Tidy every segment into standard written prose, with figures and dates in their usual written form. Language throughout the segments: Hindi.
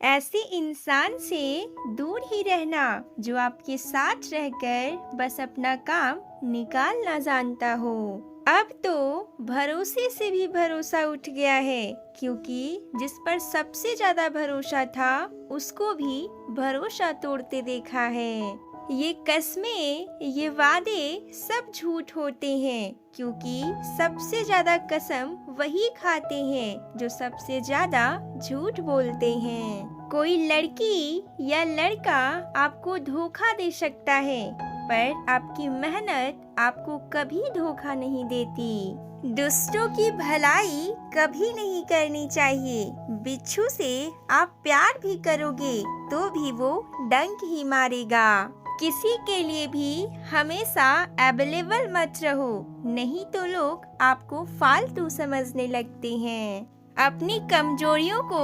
ऐसे इंसान से दूर ही रहना जो आपके साथ रहकर बस अपना काम निकालना जानता हो। अब तो भरोसे से भी भरोसा उठ गया है, क्योंकि जिस पर सबसे ज्यादा भरोसा था उसको भी भरोसा तोड़ते देखा है। ये कस्में, ये वादे सब झूठ होते हैं, क्योंकि सबसे ज्यादा कसम वही खाते हैं जो सबसे ज्यादा झूठ बोलते हैं। कोई लड़की या लड़का आपको धोखा दे सकता है, पर आपकी मेहनत आपको कभी धोखा नहीं देती। दुष्टों की भलाई कभी नहीं करनी चाहिए। बिच्छू से आप प्यार भी करोगे तो भी वो डंक ही मारेगा। किसी के लिए भी हमेशा अवेलेबल मत रहो, नहीं तो लोग आपको फालतू समझने लगते हैं। अपनी कमजोरियों को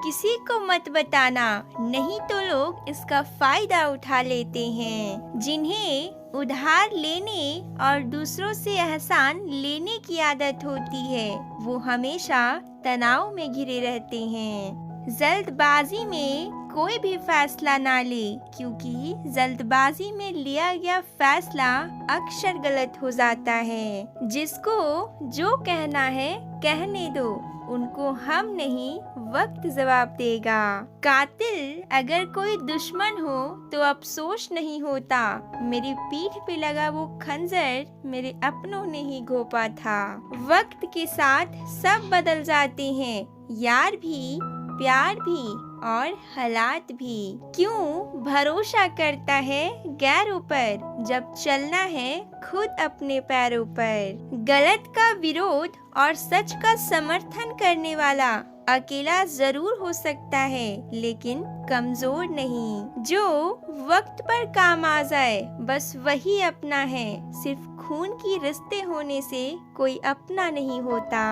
किसी को मत बताना, नहीं तो लोग इसका फायदा उठा लेते हैं। जिन्हें उधार लेने और दूसरों से एहसान लेने की आदत होती है, वो हमेशा तनाव में घिरे रहते हैं। जल्दबाजी में कोई भी फैसला ना ले, क्योंकि जल्दबाजी में लिया गया फैसला अक्सर गलत हो जाता है। जिसको जो कहना है कहने दो, उनको हम नहीं वक्त जवाब देगा। कातिल अगर कोई दुश्मन हो तो अफसोस नहीं होता, मेरी पीठ पे लगा वो खंजर मेरे अपनों ने ही घोंपा था। वक्त के साथ सब बदल जाते हैं, यार भी, प्यार भी और हालात भी। क्यों भरोसा करता है गैरों पर जब चलना है खुद अपने पैरों पर। गलत का विरोध और सच का समर्थन करने वाला अकेला जरूर हो सकता है, लेकिन कमजोर नहीं। जो वक्त पर काम आ जाए बस वही अपना है। सिर्फ खून की रिश्ते होने से कोई अपना नहीं होता।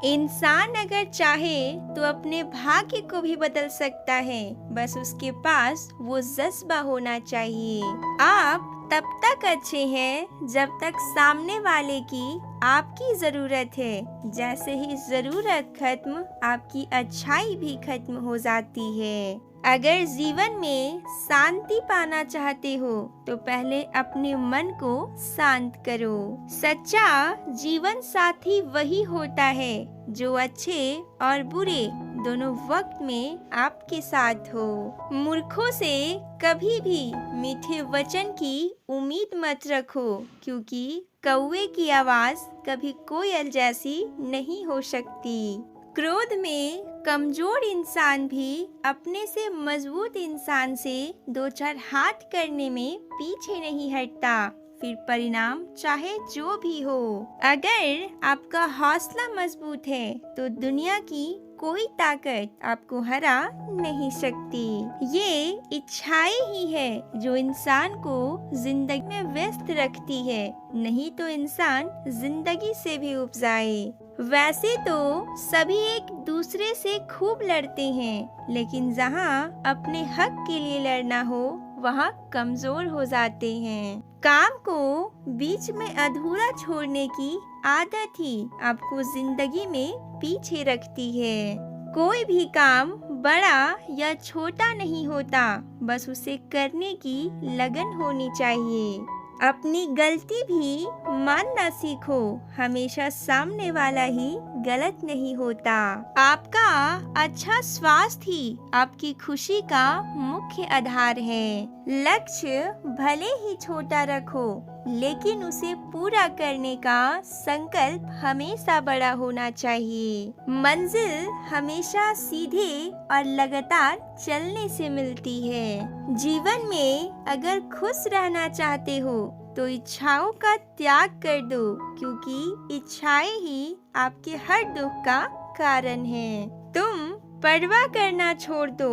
इंसान अगर चाहे तो अपने भाग्य को भी बदल सकता है, बस उसके पास वो जज्बा होना चाहिए। आप तब तक अच्छे हैं जब तक सामने वाले की आपकी जरूरत है। जैसे ही जरूरत खत्म, आपकी अच्छाई भी खत्म हो जाती है। अगर जीवन में शांति पाना चाहते हो तो पहले अपने मन को शांत करो। सच्चा जीवन साथी वही होता है जो अच्छे और बुरे दोनों वक्त में आपके साथ हो। मूर्खों से कभी भी मीठे वचन की उम्मीद मत रखो, क्योंकि कौवे की आवाज कभी कोयल जैसी नहीं हो सकती। क्रोध में कमजोर इंसान भी अपने से मजबूत इंसान से दो चार हाथ करने में पीछे नहीं हटता, फिर परिणाम चाहे जो भी हो। अगर आपका हौसला मजबूत है तो दुनिया की कोई ताकत आपको हरा नहीं सकती। ये इच्छाएं ही है जो इंसान को जिंदगी में व्यस्त रखती है, नहीं तो इंसान जिंदगी से भी उब जाए। वैसे तो सभी एक दूसरे से खूब लड़ते हैं, लेकिन जहाँ अपने हक के लिए लड़ना हो वहाँ कमजोर हो जाते हैं। काम को बीच में अधूरा छोड़ने की आदत ही आपको जिंदगी में पीछे रखती है। कोई भी काम बड़ा या छोटा नहीं होता, बस उसे करने की लगन होनी चाहिए। अपनी गलती भी मानना सीखो, हमेशा सामने वाला ही गलत नहीं होता। आपका अच्छा स्वास्थ्य ही आपकी खुशी का मुख्य आधार है। लक्ष्य भले ही छोटा रखो, लेकिन उसे पूरा करने का संकल्प हमेशा बड़ा होना चाहिए। मंजिल हमेशा सीधे और लगातार चलने से मिलती है। जीवन में अगर खुश रहना चाहते हो तो इच्छाओं का त्याग कर दो, क्योंकि इच्छाएं ही आपके हर दुख का कारण है। तुम परवाह करना छोड़ दो,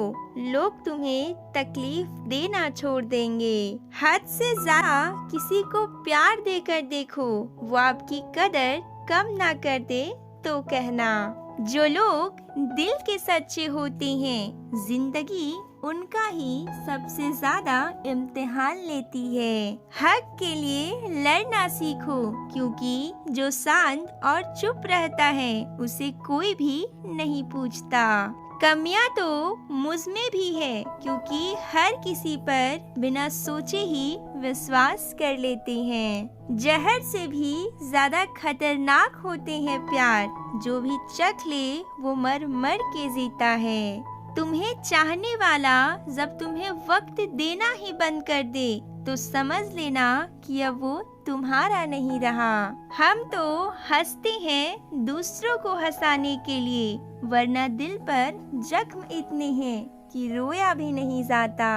लोग तुम्हें तकलीफ देना छोड़ देंगे। हद से ज्यादा किसी को प्यार देकर देखो, वो आपकी कदर कम ना कर दे तो कहना। जो लोग दिल के सच्चे होते हैं, जिंदगी उनका ही सबसे ज्यादा इम्तिहान लेती है। हक के लिए लड़ना सीखो, क्योंकि जो शांत और चुप रहता है उसे कोई भी नहीं पूछता। कमियां तो मुझ में भी है, क्योंकि हर किसी पर बिना सोचे ही विश्वास कर लेते हैं। जहर से भी ज्यादा खतरनाक होते हैं प्यार, जो भी चख ले वो मर मर के जीता है। तुम्हें चाहने वाला जब तुम्हें वक्त देना ही बंद कर दे तो समझ लेना कि अब वो तुम्हारा नहीं रहा। हम तो हंसते हैं दूसरों को हंसाने के लिए, वरना दिल पर जख्म इतने हैं कि रोया भी नहीं जाता।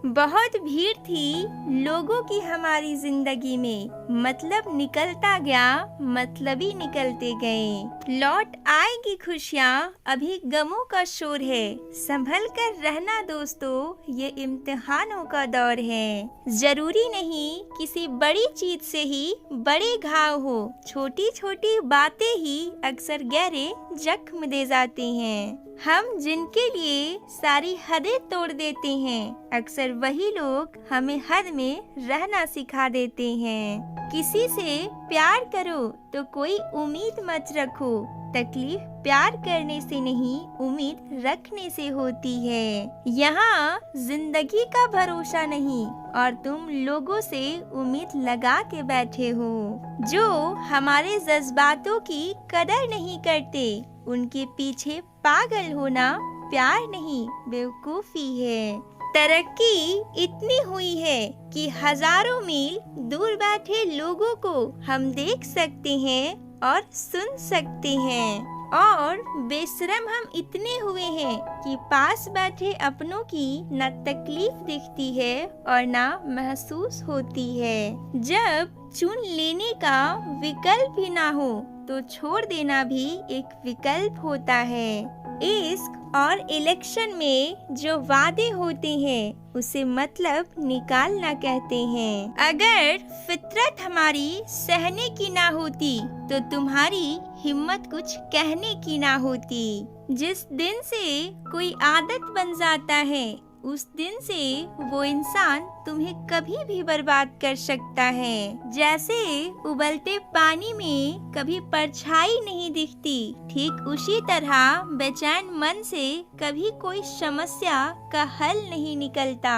बहुत भीड़ थी लोगों की हमारी जिंदगी में, मतलब निकलता गया मतलब ही निकलते गए। लौट आएगी खुशियाँ, अभी गमों का शोर है, संभल कर रहना दोस्तों, ये इम्तिहानों का दौर है। जरूरी नहीं किसी बड़ी चीज से ही बड़े घाव हो, छोटी छोटी बातें ही अक्सर गहरे जख्म दे जाते हैं। हम जिनके लिए सारी हदें तोड़ देते हैं, अक्सर वही लोग हमें हद में रहना सिखा देते हैं। किसी से प्यार करो तो कोई उम्मीद मत रखो, तकलीफ प्यार करने से नहीं उम्मीद रखने से होती है। यहाँ जिंदगी का भरोसा नहीं और तुम लोगों से उम्मीद लगा के बैठे हो। जो हमारे जज्बातों की कदर नहीं करते, उनके पीछे पागल होना प्यार नहीं बेवकूफी है। तरक्की इतनी हुई है कि हजारों मील दूर बैठे लोगों को हम देख सकते हैं और सुन सकते हैं, और बेशरम हम इतने हुए हैं कि पास बैठे अपनों की न तकलीफ दिखती है और न महसूस होती है। जब चुन लेने का विकल्प ही ना हो तो छोड़ देना भी एक विकल्प होता है। इश्क और इलेक्शन में जो वादे होते हैं उसे मतलब निकालना कहते हैं। अगर फितरत हमारी सहने की ना होती तो तुम्हारी हिम्मत कुछ कहने की ना होती। जिस दिन से कोई आदत बन जाता है, उस दिन से वो इंसान तुम्हें कभी भी बर्बाद कर सकता है। जैसे उबलते पानी में कभी परछाई नहीं दिखती, ठीक उसी तरह बेचैन मन से कभी कोई समस्या का हल नहीं निकलता।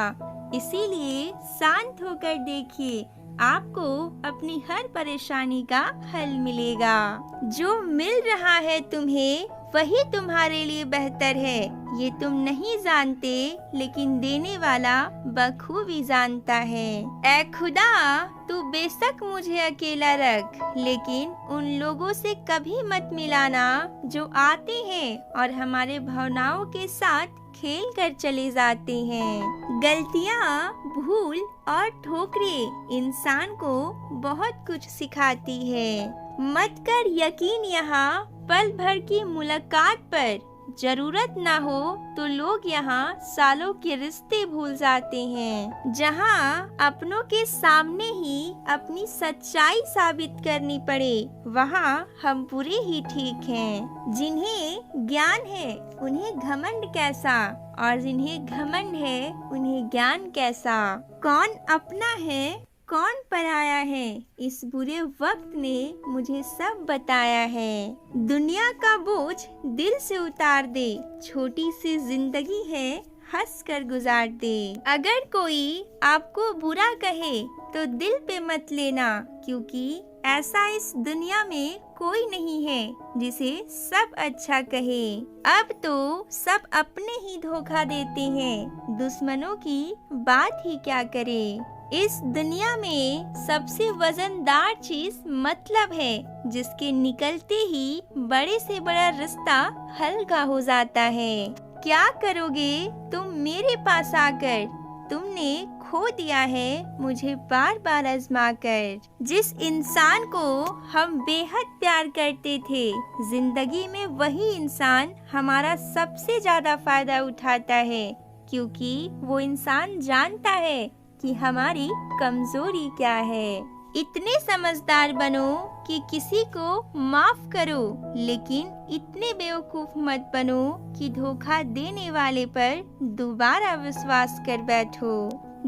इसीलिए शांत होकर देखिए, आपको अपनी हर परेशानी का हल मिलेगा। जो मिल रहा है तुम्हें वही तुम्हारे लिए बेहतर है, ये तुम नहीं जानते, लेकिन देने वाला बखूबी जानता है। ऐ खुदा, तू बेशक मुझे अकेला रख, लेकिन उन लोगों से कभी मत मिलाना जो आते हैं और हमारे भावनाओं के साथ खेल कर चले जाते हैं। गलतियाँ, भूल और ठोकरें इंसान को बहुत कुछ सिखाती है। मत कर यकीन यहाँ पल भर की मुलाकात पर, जरूरत ना हो तो लोग यहाँ सालों के रिश्ते भूल जाते हैं। जहाँ अपनों के सामने ही अपनी सच्चाई साबित करनी पड़े, वहाँ हम बुरे ही ठीक हैं। जिन्हें ज्ञान है उन्हें घमंड कैसा, और जिन्हें घमंड है उन्हें ज्ञान कैसा। कौन अपना है कौन पराया है, इस बुरे वक्त ने मुझे सब बताया है। दुनिया का बोझ दिल से उतार दे, छोटी सी जिंदगी है हंस कर गुजार दे। अगर कोई आपको बुरा कहे तो दिल पे मत लेना, क्योंकि ऐसा इस दुनिया में कोई नहीं है जिसे सब अच्छा कहे। अब तो सब अपने ही धोखा देते हैं, दुश्मनों की बात ही क्या करे। इस दुनिया में सबसे वजनदार चीज मतलब है, जिसके निकलते ही बड़े से बड़ा रिश्ता हल्का हो जाता है। क्या करोगे तुम मेरे पास आकर, तुमने खो दिया है मुझे बार बार आजमा कर। जिस इंसान को हम बेहद प्यार करते थे, जिंदगी में वही इंसान हमारा सबसे ज्यादा फायदा उठाता है, क्योंकि वो इंसान जानता है कि हमारी कमजोरी क्या है। इतने समझदार बनो कि किसी को माफ करो, लेकिन इतने बेवकूफ मत बनो कि धोखा देने वाले पर दोबारा विश्वास कर बैठो।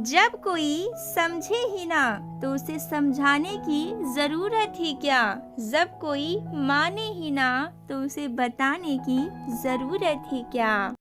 जब कोई समझे ही ना तो उसे समझाने की जरूरत ही क्या, जब कोई माने ही ना तो उसे बताने की जरूरत ही क्या।